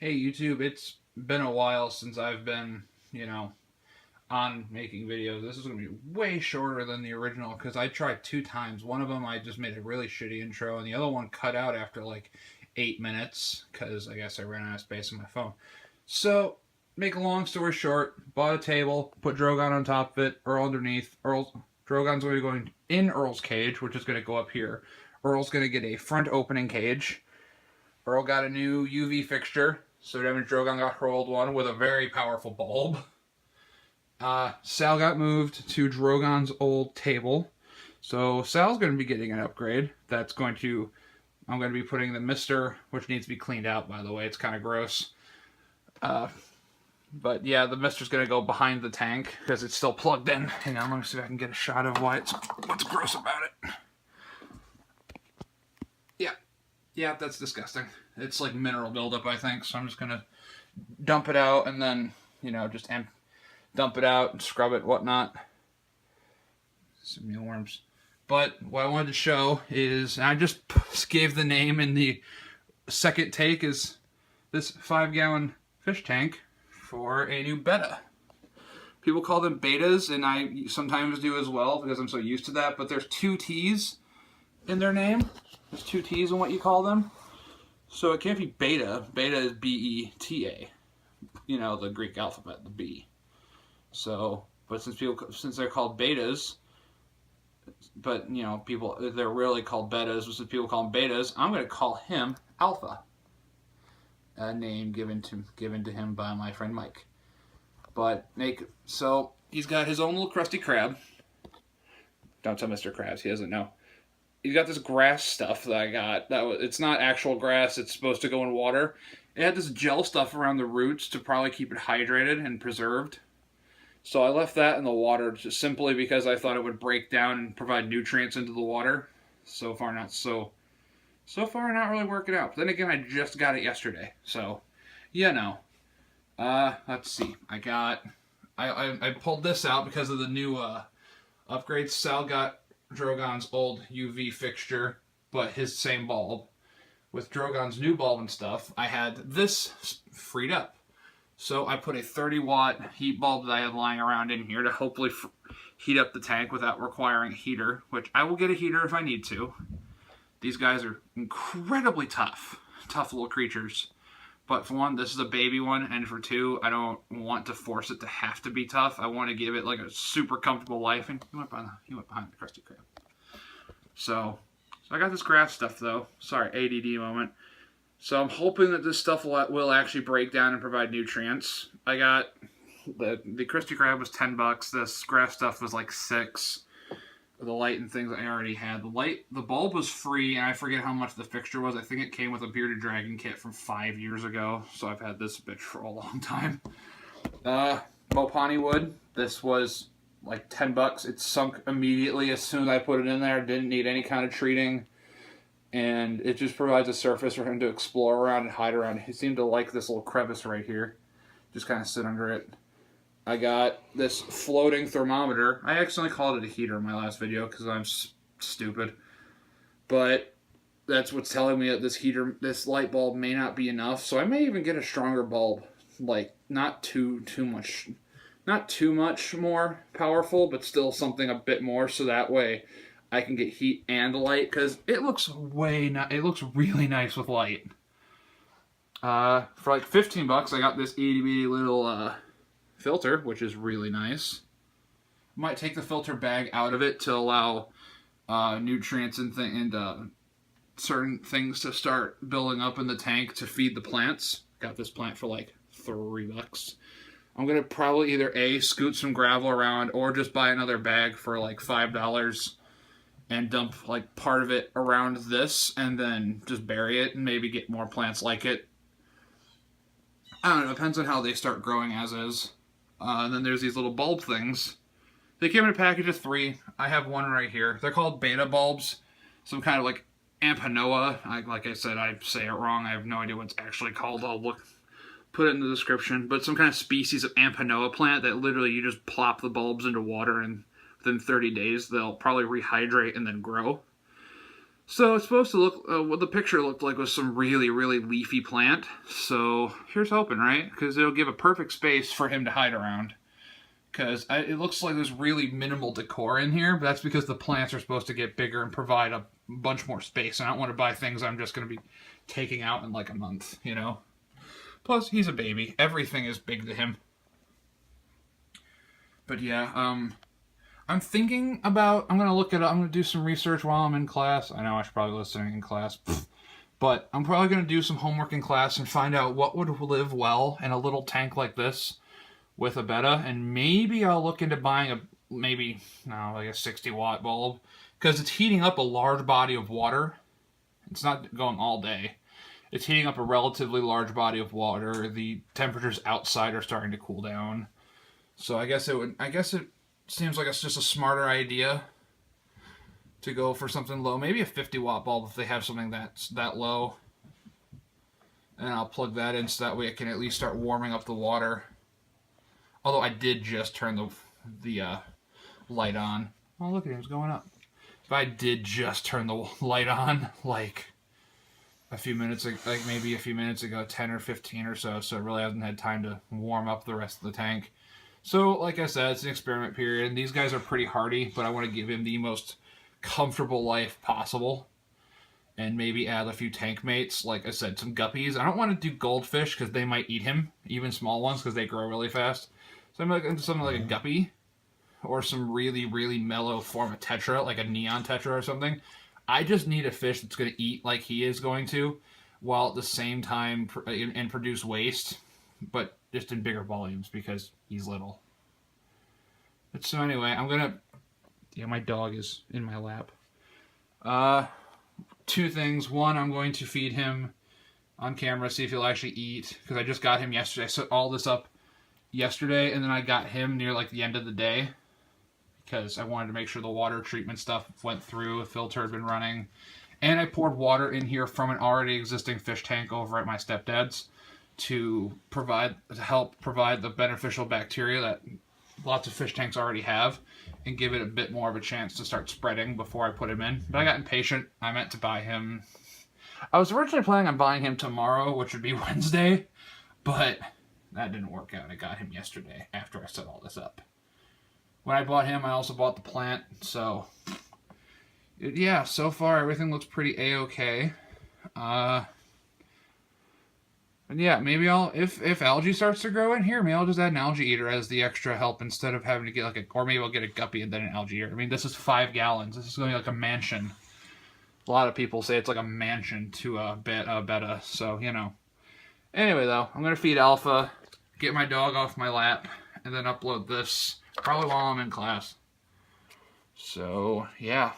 Hey YouTube, it's been a while since I've been, on making videos. This is going to be way shorter than the original because I tried two times. One of them I just made a really shitty intro, and the other one cut out after like 8 minutes because I guess I ran out of space on my phone. So, make a long story short, bought a table, put Drogon on top of it, Earl underneath. Drogon's going to be going in Earl's cage, which is going to go up here. Earl's going to get a front opening cage. Earl got a new UV fixture, so Devin Drogon got her old one with a very powerful bulb. Sal got moved to Drogon's old table, so Sal's going to be getting an upgrade. I'm going to be putting the mister, which needs to be cleaned out, by the way. It's kind of gross. But yeah, the mister's going to go behind the tank because it's still plugged in. Hang on, let me see if I can get a shot of what's gross about it. Yeah, that's disgusting. It's like mineral buildup, I think. So I'm just gonna dump it out and then, just dump it out and scrub it, whatnot. Some mealworms. But what I wanted to show is, and I just gave the name in the second take, is this 5-gallon fish tank for a new betta. People call them betas, and I sometimes do as well because I'm so used to that. But there's two T's in their name. There's two T's in what you call them. So it can't be beta. Beta is B-E-T-A. The Greek alphabet, the B. So, but since they're called betas, but, they're really called betas, since people call them betas, I'm going to call him Alpha. A name given to him by my friend Mike. So, he's got his own little Krusty Krab. Don't tell Mr. Krabs, he doesn't know. You got this grass stuff that I got. It's not actual grass. It's supposed to go in water. It had this gel stuff around the roots to probably keep it hydrated and preserved. So I left that in the water just simply because I thought it would break down and provide nutrients into the water. So far, not really working out. But then again, I just got it yesterday. So, let's see. I pulled this out because of the new upgrades. Sal got Drogon's old UV fixture, but his same bulb. With Drogon's new bulb and stuff, I had this freed up. So I put a 30-watt heat bulb that I had lying around in here to hopefully heat up the tank without requiring a heater, which I will get a heater if I need to. These guys are incredibly tough little creatures. But for one, this is a baby one, and for two, I don't want to force it to have to be tough. I want to give it like a super comfortable life. And he went behind the Krusty Krab. So I got this grass stuff though. Sorry, ADD moment. So I'm hoping that this stuff will actually break down and provide nutrients. I got the Krusty Krab was $10. This grass stuff was like $6. The light and things I already had. The bulb was free, and I forget how much the fixture was. I think it came with a Bearded Dragon kit from 5 years ago, so I've had this bitch for a long time. Mopani wood. This was like $10. It sunk immediately as soon as I put it in there. It didn't need any kind of treating, and it just provides a surface for him to explore around and hide around. He seemed to like this little crevice right here. Just kind of sit under it. I got this floating thermometer. I accidentally called it a heater in my last video because I'm stupid. But that's what's telling me that this light bulb may not be enough. So I may even get a stronger bulb. Like, not too much more powerful, but still something a bit more. So that way I can get heat and light. Because it looks really nice with light. For like $15, I got this itty bitty little filter, which is really nice. Might take the filter bag out of it to allow nutrients and certain things to start building up in the tank to feed the plants. Got this plant for like $3. I'm gonna probably either scoot some gravel around or just buy another bag for like $5 and dump like part of it around this and then just bury it and maybe get more plants like it. I don't know, depends on how they start growing as is. And then there's these little bulb things. They came in a package of 3. I have one right here. They're called beta bulbs. Some kind of like Ampanoa. Like I said, I say it wrong. I have no idea what it's actually called. I'll put it in the description. But some kind of species of Ampanoa plant that literally you just plop the bulbs into water and within 30 days they'll probably rehydrate and then grow. So it's supposed to look, what the picture looked like was some really, really leafy plant. So here's hoping, right? Because it'll give a perfect space for him to hide around. Because it looks like there's really minimal decor in here, but that's because the plants are supposed to get bigger and provide a bunch more space. And I don't want to buy things I'm just going to be taking out in like a month, you know? Plus, he's a baby. Everything is big to him. But yeah, I'm thinking about, I'm going to look at it, I'm going to do some research while I'm in class. I know I should probably listen in class. But I'm probably going to do some homework in class and find out what would live well in a little tank like this with a Betta, and maybe I'll look into buying like a 60-watt bulb, because it's heating up a large body of water. It's not going all day. It's heating up a relatively large body of water. The temperatures outside are starting to cool down. So I guess it seems like it's just a smarter idea to go for something low. Maybe a 50-watt bulb if they have something that's that low. And I'll plug that in so that way it can at least start warming up the water. Although I did just turn the light on. Oh, look at him, it's going up. If I did just turn the light on, like a few minutes ago, 10 or 15 or so it really hasn't had time to warm up the rest of the tank. So, like I said, it's an experiment period, and these guys are pretty hardy, but I want to give him the most comfortable life possible. And maybe add a few tank mates, like I said, some guppies. I don't want to do goldfish, because they might eat him, even small ones, because they grow really fast. So I'm looking into something like a guppy, or some really, really mellow form of tetra, like a neon tetra or something. I just need a fish that's going to eat like he is going to, while at the same time and produce waste, but just in bigger volumes because he's little. But so anyway, I'm going to... Yeah, my dog is in my lap. Two things. One, I'm going to feed him on camera, see if he'll actually eat, because I just got him yesterday. I set all this up yesterday, and then I got him near like the end of the day because I wanted to make sure the water treatment stuff went through, a filter had been running, and I poured water in here from an already existing fish tank over at my stepdad's to help provide the beneficial bacteria that lots of fish tanks already have and give it a bit more of a chance to start spreading before I put him in. But I got impatient. I meant to buy him. I was originally planning on buying him tomorrow, which would be Wednesday, but that didn't work out. I got him yesterday after I set all this up. When I bought him, I also bought the plant. So, yeah, so far everything looks pretty A-okay. And yeah, maybe if algae starts to grow in here, maybe I'll just add an algae eater as the extra help instead of having to get or maybe I'll get a guppy and then an algae eater. I mean, this is 5 gallons. This is going to be like a mansion. A lot of people say it's like a mansion to a Betta, so, you know. Anyway, though, I'm going to feed Alpha, get my dog off my lap, and then upload this probably while I'm in class. So, yeah.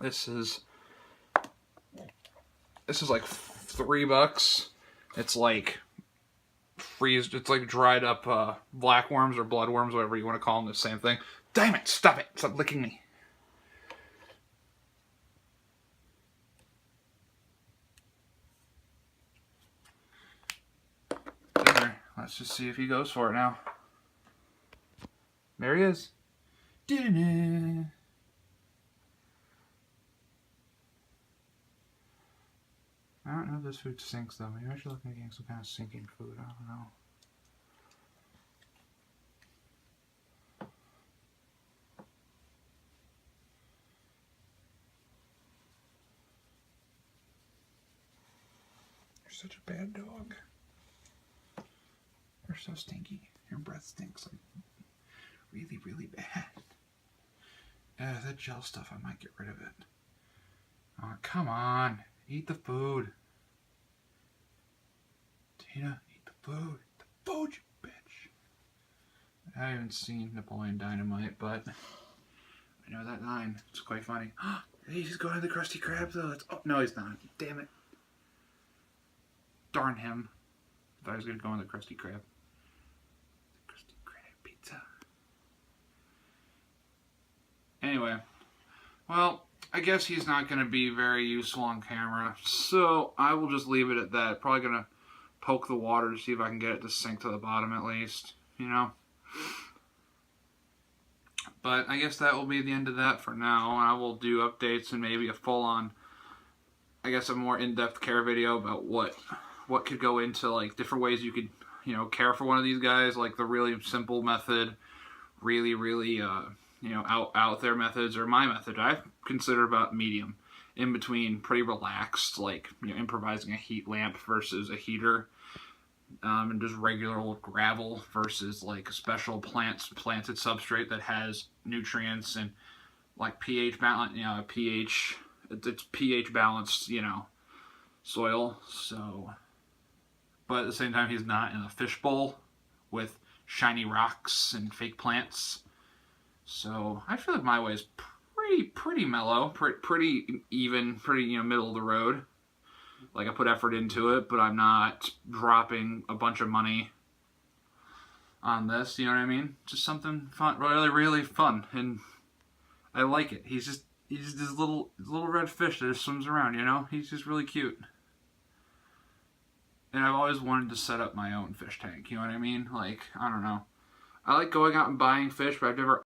This is like $3. It's like it's like dried up blackworms or bloodworms, whatever you want to call them, the same thing. Damn it, stop it. Stop licking me. There. Let's just see if he goes for it now. There he is. Da-da-da. I don't know if this food sinks though. Maybe I should look at getting some kind of sinking food. I don't know. You're such a bad dog. You're so stinky. Your breath stinks like really, really bad. That gel stuff, I might get rid of it. Oh, come on. Eat the food. Tina, eat the food. The food, you bitch. I haven't seen Napoleon Dynamite, but I know that line. It's quite funny. He's going to the Krusty Krab, though. Oh, no, he's not. Damn it. Darn him. I thought he was going to go on the Krusty Krab. The Krusty Krab pizza. Anyway. Well, I guess he's not going to be very useful on camera, so I will just leave it at that. Probably going to poke the water to see if I can get it to sink to the bottom at least, you know? But I guess that will be the end of that for now. I will do updates and maybe a full-on, I guess, a more in-depth care video about what could go into, like, different ways you could, you know, care for one of these guys, like the really simple method, really, you know, out there methods, or my method. I consider about medium, in between, pretty relaxed, like, you know, improvising a heat lamp versus a heater, and just regular old gravel versus like a special planted substrate that has nutrients and like pH balance, you know, it's pH balanced, you know, soil. So, but at the same time, he's not in a fishbowl with shiny rocks and fake plants. So I feel like my way is pretty mellow, pretty even, pretty, you know, middle of the road. Like, I put effort into it, but I'm not dropping a bunch of money on this, you know what I mean? Just something fun, really fun, and I like it. He's just this little red fish that just swims around, you know? He's just really cute. And I've always wanted to set up my own fish tank, you know what I mean? Like, I don't know. I like going out and buying fish, but I've never